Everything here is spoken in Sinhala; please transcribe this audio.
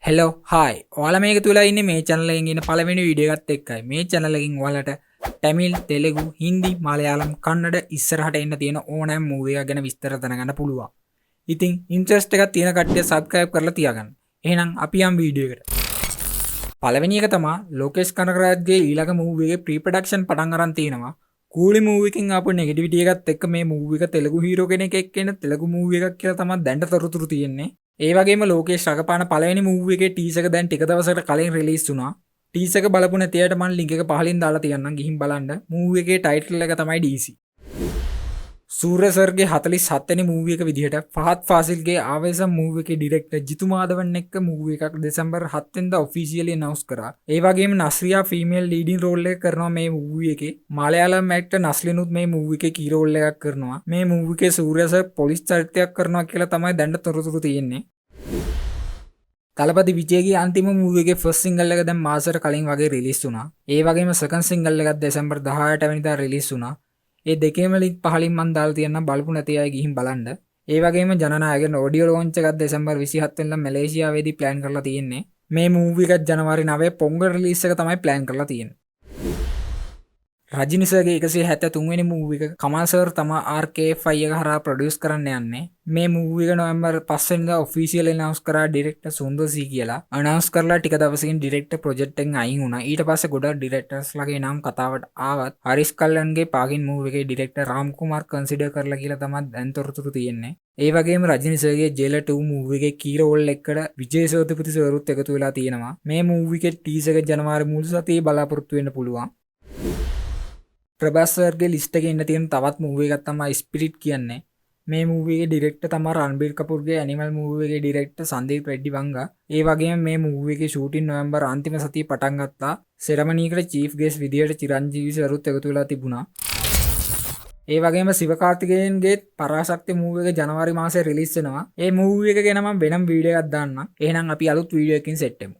හෙලෝ හායි ඔයාලා මේක තුලා ඉන්නේ මේ channel එකෙන් ඉන්න පළවෙනි වීඩියෝ එකත් එක්කයි මේ channel එකෙන් ඔයාලට තමිල් තෙලුගු හින්දි මලයාලම් කන්නඩ ඉස්සරහට එන්න තියෙන ඕනෑම මූවි එකක් ගැන විස්තර දැනගන්න පුළුවන්. ඉතින් ඉන්ට්‍රස්ට් එකක් තියෙන කට්ටිය subscribe කරලා තියාගන්න. එහෙනම් අපි යමු වීඩියෝ එකට. පළවෙනි එක තමයි ලෝකේෂ් කනගරාජ්ගේ ඊළඟ මූවි එකේ ප්‍රී ප්‍රොඩක්ෂන් පටන් අරන් තිනවා. කූලි මූවි එකකින් ආපු නෙගටිවිටි එකත් එක්ක මේ මූවි එක තෙලුගු හීරෝ කෙනෙක් එක්ක එන තෙලුගු මූවි එකක් කියලා තමයි දැන්ට තොරතුරු තියෙන්නේ. ඒ වගේම ලෝකේෂ් රඟපාන පළවෙනි මූවි එකේ ටීසර් එක දැන් ටික දවසකට කලින් රිලීස් වුණා. ටීසර් එක බලපු නැති අයට මම ලින්ක් එක පහලින් දාලා තියන්නම් ගිහින් බලන්න. මූවි එකේ ටයිටල් එක තමයි DC. සූර්ය සර්ගේ 47 වෙනි මූවි එක විදිහට ෆහද් ෆාසිල්ගේ ආවේසම් මූවි එකේ ඩිරෙක්ටර් ජිතු මාධවන් එක්ක මූවි එකක් දෙසැම්බර් 7 වෙනිදා ඔෆිෂියලි අනවුන්ස් කරා. ඒ වගේම නස්රියා ෆීමේල් ලීඩින් රෝල් එක කරනවා මේ මූවි එකේ. මලයාලම් ඇක්ටර් නස්ලිනුත් මේ මූවි එකේ කී රෝල් එකක් කරනවා. මේ මූවි එකේ සූර්ය සර් පොලිස් චරිතයක් කරනවා කියලා තමයි දැන් තොරතුරු තියෙන්නේ. තලපති විජයගේ අන්තිම මූවි එකේ ෆස්ට් සිංගල් එක දැන් මාසෙකට කලින් වගේ රිලීස් වුණා. ඒ වගේම සෙකන්ඩ් සිංගල් එකත් දෙසැම්බර් 18 වෙනිදා රිලීස් වුණා. ඒ දෙකේම ලින්ක් පහලින් මම දාලා තියන්නම් බලපු නැති අය ගිහින් බලන්න. ඒ වගේම ජනනායකගේ ඔඩියෝ ලොන්ච් එකත් දෙසැම්බර් 27 වෙනිදා මැලේසියාවේදී ප්ලෑන් කරලා තියෙන්නේ. මේ මූවි එකත් ජනවාරි 9 පොංගල් රිලීස් එක තමයි ප්ලෑන් කරලා තියෙන්නේ. රජිනි සර්ගේ 173 වෙනි මූවි එක කමල් සර් තමයි RK5 එක හරහා ප්‍රොඩියුස් කරන්න යන්නේ. මේ මූවි එක නොවැම්බර් 5 වෙනිදා ඔෆිෂියලි අනවුන්ස් කරා ඩිරෙක්ටර් සුන්දර් සී කියලා. අනවුන්ස් කරලා ටික දවසකින් ඩිරෙක්ටර් ප්‍රොජෙක්ට් එකෙන් අයින් වුණා. ඊට පස්සේ ගොඩක් ඩිරෙක්ටර්ස්ලාගේ නම් කතාවට ආවත් හරිස් කල්ලන්ගේ පාගින් මූවි එකේ ඩිරෙක්ටර් රාම් කුමාර් කන්සිඩර් කරලා කියලා තමයි දැන් තොරතුරු තියෙන්නේ. ඒ වගේම රජිනි සර්ගේ ජේලර් 2 මූවි එකේ කී රෝල් එකකට විජේ සේතුපති සර්වත් එකතු වෙලා තියෙනවා. මේ මූවි එකේ ටීසර් එක ජනවාරි මුල් සතියේ බලාපොරොත්තු වෙන්න පුළුවන්. ප්‍රභාස් සර්ගේ ලිස්ට් එකේ ඉන්න තියෙන තවත් මූවි එකක් තමයි ස්පිරිට් කියන්නේ. මේ මූවි එකේ ඩිරෙක්ටර් තමයි රන්බීර් කපූර්ගේ ඇනිමල් මූවි එකේ ඩිරෙක්ටර් සංදීප් රෙඩ්ඩි වංගා. ඒ වගේම මේ මූවි එකේ ෂූටින් නොවැම්බර් අන්තිම සතියේ පටන් ගත්තා. සෙරමනි එකට චීෆ් ගෙස්ට් විදියට චිරංජීවි සර්වත් එකතු වෙලා තිබුණා. ඒ වගේම සිවකාර්තිකේයන්ගේ පරාශක්ති මූවි එක ජනවාරි මාසයේ රිලීස් වෙනවා. ඒ මූවි එක ගැන මම වෙනම වීඩියෝ එකක් දාන්නම්. එහෙනම් අපි අලුත් වීඩියෝ එකකින් සෙට් වෙමු.